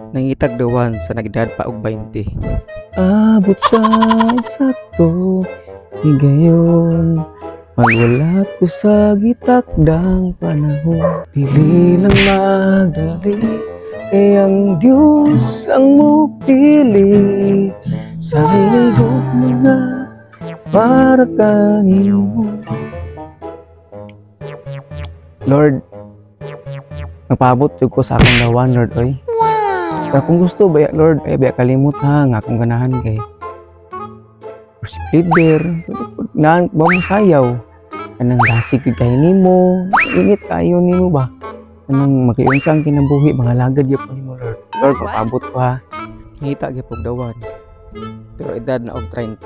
Nangitag dawan sa nagdad pa og 20. Abot sa eksakto, higayon magwala ko sa gitakdang panahon. Dili lang magdali, ang Diyos ang mupili. Sa hilog mga para kanimo. Lord, nagpaabot jud ko sa akong dawan, Lord, oy. Pero kung gusto ba, Lord, ay ba kalimot ha, nga akong ganahan kay worship leader, naan ba mo sayaw? Anang dasig kay nimo, init kayo nimo ba? Anang makiunsang kinabuhi, mga lagad gyud nimo, Lord. Lord, paabot ko ha. Nangita gyud dawan. Pero edad na og 30.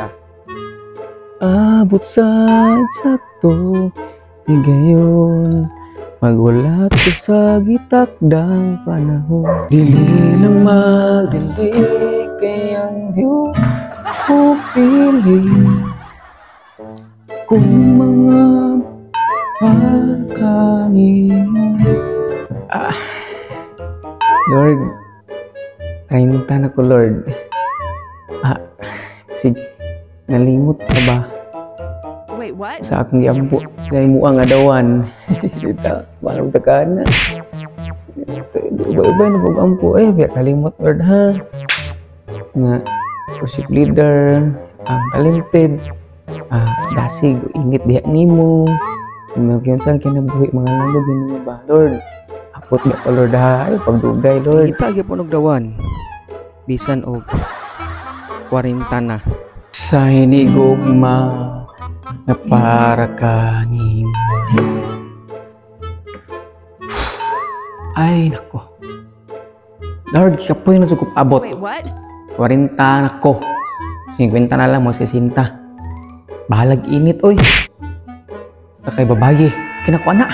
Abot sa eksakto, higayon magwala ko sa gitakdang panahon. Dili lang magdili, kay ang Diyos pupili. Kung mga pagkanimo. Lord, kainta na ko, Lord. Sige, nalimot ka ba? Wait, what? Sa akong giampo, sa imo ang adawan. Kita, parang takaan na. Iba-iba na pag ampo. Biya kalimot, Lord, ha? Nga, worship leader, talented, dasig, init diha nimo. Nagyon sang kinabuhi, mga langod din mo ba? Lord, apot na ka, Lord, ha? Ay, pagdugay, Lord. Nangita gyud og dawan. Bisan og 40 na. Sa hinigugma na para kanimo. Ay, nako. Lord, kapoy na sukup abot. Wait, what? 40 nako. 50 na lang, magsisinta. Bahalag init, oy. Kakay babayi. Kinakuha na.